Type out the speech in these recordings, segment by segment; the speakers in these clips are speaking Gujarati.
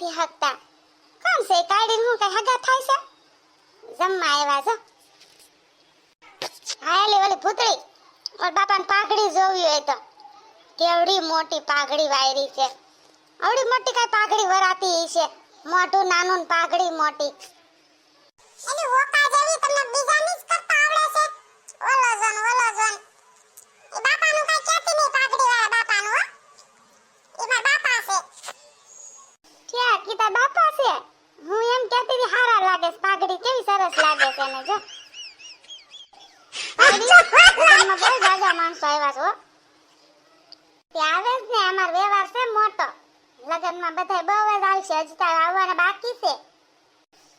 નથી હકતા. કોણ છે કાઢીને હું કઈ હગા થાય છે? જમવા આવ્યા છો. હા એલી ઓલી ભૂતળી ઓર બાપાને પાઘડી જોવી હોય તો કેવડી મોટી પાઘડી વાયરી છે. આવડી મોટી કઈ પાઘડી વરાતી છે? મોટું નાનું પાઘડી મોટી. એની હોકા જેવી તમને બીજાની જ કરતા આવડે છે. ઓલો જોન એ બાપાનું કઈ કહેતી નહીં પાઘડી વાળા બાપાનું હો. એ મારા બાપા છે. ક્યાં કીધા બાપા છે? હું એમ કહેતી હતી હારા લાગે છે પાઘડી કેવી સરસ લાગે છે ને જો. લગનમાં બહુ જાજા માણસો આવ્યા છો. તે આવે જ ને અમાર વ્યવહાર છે મોટો. લગનમાં બધાય બહુ જ આવશે હજી તો આવવાના બાકી છે.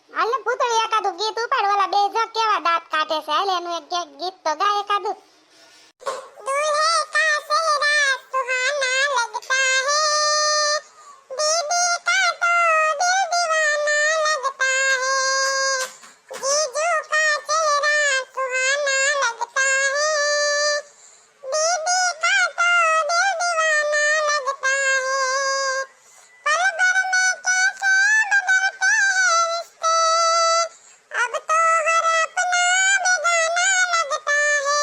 હાલે પૂતળી એકાદું ગીત ઉપાડ ઓલા બે જો કેવા દાંત કાઢે છે. હાલે એનું એક ગીત તો ગાય એકાદું. દૂલ્હે કા ચહેરા સુહાના લગતા હે બીબી કા તો દિલ દીવાના લગતા હે જીજू का चेहरा सुहाना लगता है बीबी का तो दिल दीवाना लगता है पल भर में कैसे बदलते हैं रिश्ते अब तो हर अपना बेगाना लगता है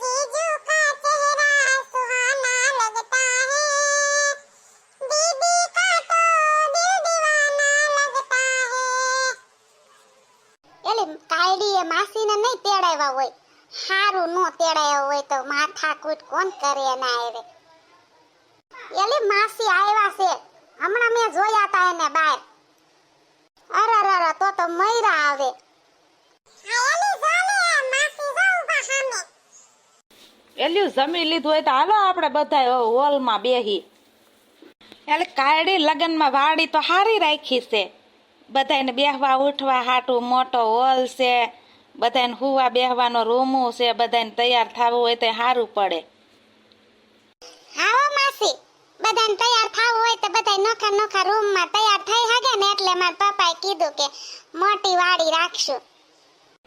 जीजू का चेहरा सुहाना लगता है बीबी का तो दिल दीवाना लगता है. એલી કાયડી એ માસીને નહીં તેડાવ્યા હોય. હારું નો તેડાવ્યા હોય તો માથા કૂટ કોણ કરે એના આરે. એલી માસી આવ્યા છે. હમણાં મેં જોયા તા એને બહાર. અરરર તો મયરા આવે. હા એલી જાલે માસી જો ઉભા સામે. એલ્યું જમી લીધું હોય તો હાલો આપણે બધા હોલમાં બેહી. એટલે કાયડી લગનમાં વાડી તો હારી રાખી છે. બધાને બેહવા ઉઠવા હાટું મોટો હોલ છે. બધાને હુવા બેહવાનો રૂમો છે. બધાને તૈયાર થવું હોય તો સારું પડે. આવો માસી બધાને તૈયાર થાવું હોય તો બધાય નોખા નોખા રૂમમાં તૈયાર થઈ હગે ને એટલે મારા પપ્પાએ કીધું કે મોટી વાડી રાખશું.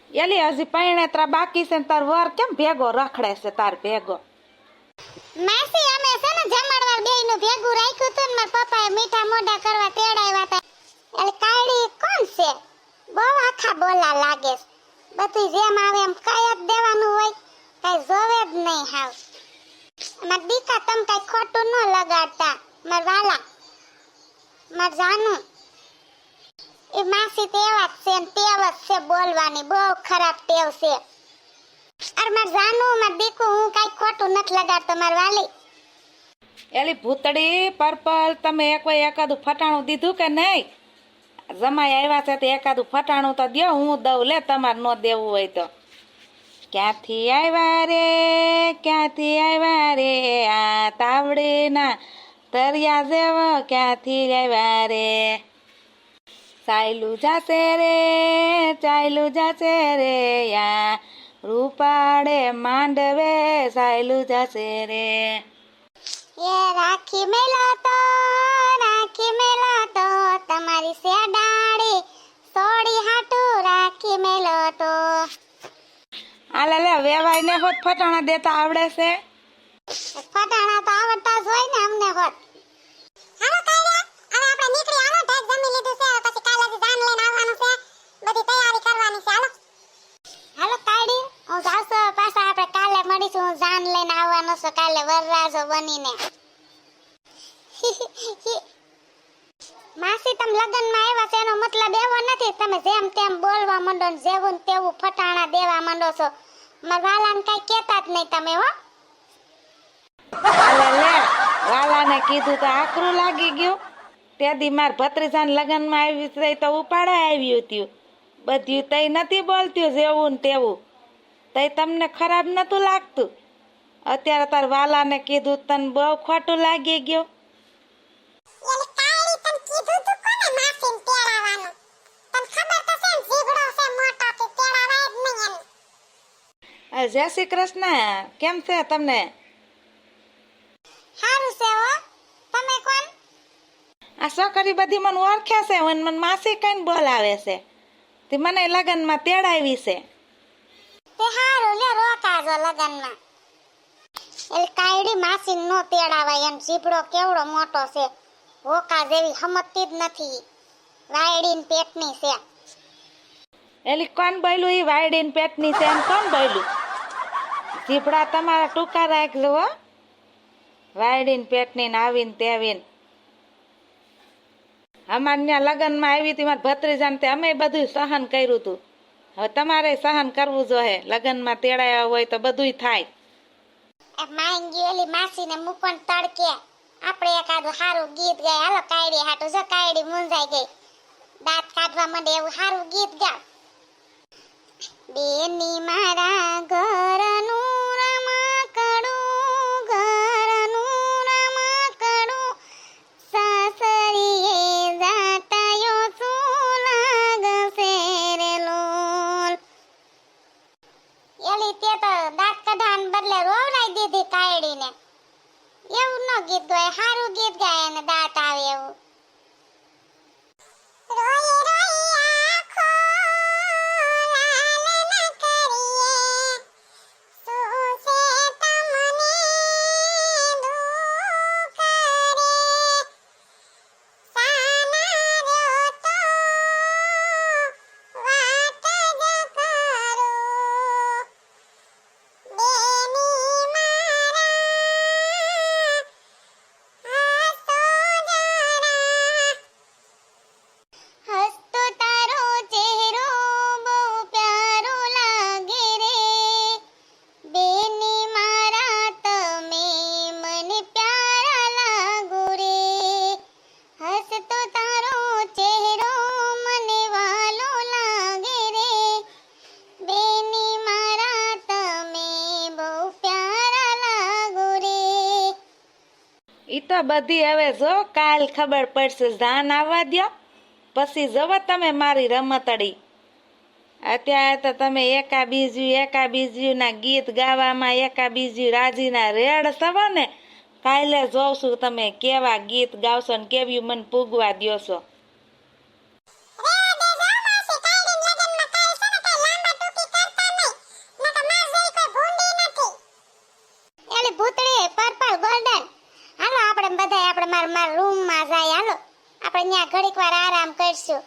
એલી હજી પૈણેત્રા બાકી છે ને તાર વર કેમ ભેગો રખડે છે તાર ભેગો? માસી અમે છે ને જમણવાર બેયનું ભેગું રાખ્યું હતું ને મારા પપ્પાએ મીઠા મોઢા કરવા તેડાવ્યા હતા. એટલે કાયડી કોણ છે? બહુ આખા બોલા લાગે છે. બધું જેમ આવે એમ કઈ જ દેવાનું હોય. કઈ જોવે જ નહીં હાવ. માર દીકા તમ કઈ ખોટું ન લગાડતા. માર વાલા માર જાનું એ માસી તેવા જ છે ને ટેવ જ છે બોલવાની. બહુ ખરાબ ટેવ છે. અરે માર જાનું માર દીકુ હું કઈ ખોટું નથી લગાડતો માર વાલી. એલી ભૂતડી પર્પલ તમે એકાદું ફટાણું દીધું કે નહીં? જમાઈ આવ્યા છે તે એકાદું ફટાણું તો દો. હું દઉં લે તમારે ન દેવું હોય તો. ક્યાંથી આવ્યા રે ક્યાંથી આવ્યા રે આ તાવડીના તરિયા જેવો ક્યાંથી આવ્યા રે ચાલ્યું જાશે રે યા રૂપાડે માંડવે ચાલ્યું જાશે રે. એ રાખી મેલો તો તમારી સેડાડી સોડી હાટું રાખી મેલો તો. આલે લે વેવાય ને હોત ફટાણા દેતા આવડે છે? ફટાણા તો આવડતા જ હોય ને અમને હોત. હાલો કાયરા હવે આપણે નીકળી હાલો. ઢેક જમી લીધું છે પછી કાલે જાન લઈને આવવાનું છે. બધી તૈયારી કરવાની છે. હાલો કાયડી હું જાઉં છું. પાછા આપણે કાલે મળીશું. હું જાન લઈને આવવાનો છું કાલે વરરાજો બનીને. માસી તમે લગનમાં આવ્યા છે એનો મતલબ એવો નથી તમે જેમ તેમ બોલવા માંડો ને જેવું તેવું ફટાણા દેવા માંડો છો. મારા વાલાને કઈ કહેતા જ નહીં તમે હો. આલે લે વાલાને કીધું તો આકરું લાગી ગયું. તે દી માર ભત્રીજાને લગનમાં આવી રહી તો ઉપાડા આવ્યું હતું. બધું તઈ નથી બોલતું જેવું ને તેવું. તઈ તમને ખરાબ નતું લાગતું. અત્યારે તાર વાલાને કીધું તને બહુ ખોટું લાગી ગયું. જય શ્રી કૃષ્ણ. કેમ છે તમને? હારું છે હો. તમે કોણ? આ છોકરી બધી મને ઓળખે છે અને મને માસી કઈને બોલાવે છે. તે મને લગનમાં તેડાવી છે. તે હારું લે રોકાજો લગનમાં. એટલે કાયડી માસી નો તેડાવાય એમ જીભડો કેવડો મોટો છે. હોકા જેવી સમજતી જ નથી. વાયડીન પેટની છે. એલી કોણ બોલ્યું ઈ વાયડીન પેટની છે એમ કોણ બોલ્યું? જીભડા તમારા ટૂંકા રાખજો હો. વાયડીન પેટની ને આવીને તેવીને. અમાર ત્યાં લગ્નમાં આવી હતી મારા ભત્રીજાને તે અમે બધું સહન કર્યું હતું. હવે તમારે સહન કરવું જોઈએ. લગ્નમાં તેડાયા હોય તો બધુંય થાય. માંગી ઓલી માસીને મૂકોન તડકે. આપણે એકાદું સારું ગીત ગાય. હાલો કાયડી હાટું જો કાયડી મૂંઝાઈ ગઈ. દાંત કાઢવા માંડે એવું સારું ગીત ગાવ. બેની મારા ઘરનું રમકડું, ઘરનું રમકડું, સાસરીએ જાતાયો શું લાગશે રે લોલ. એલી તે તો દાંત કઢાવાને બદલે રોવરાઈ દીધી કાયડીને. એવું ન ગીત ગાય, સારું ગીત ગાય અને દાંત આવે એવું. રોઈ રોઈ આંખો લાલ ન કરીએ, શું છે તમને દુઃખ રે, સાના રહ્યો તો વાત જ કરું, બેની મારા હસતો તારો ચહેરો બહુ પ્યારો લાગે રે, બેની મારા તમે મને પ્યારા લાગો રે, હસતો તારો ચહેરો મને વાલો લાગે રે, બેની મારા તમે બહુ પ્યારા લાગો રે. ઈ તો બધી હવે જો કાલ ખબર પડશે. જાન આવવા દ્યો પછી જવો તમે મારી રમતડી. અત્યારે તો તમે એકા બીજું ના ગીત ગાવામાં એકા બીજું રાજીના રેડ થવો ને. કાલે જોઉં છું તમે કેવા ગીત ગાવશો ને કેવી મને પૂગવા દ્યો છો. એલી ભૂતળી પર્પલ ગોલ્ડન. હાલો આપણે બધાય આપણે માર રૂમમાં જાય. હાલો આપણે ત્યાં ઘડીક વાર આરામ કરશું.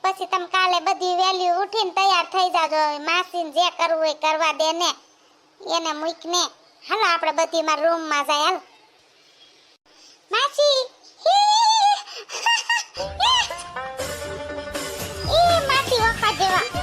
પછી તમે કાલે બધી વેલ્યુ ઉઠીને તૈયાર થઈ જાજો. માસીને જે કરવું હોય કરવા દે ને, એને મૂકને. હાલો આપણે બધી માર રૂમમાં જાય. હાલો માસી. ઈ માસી વખત જેવા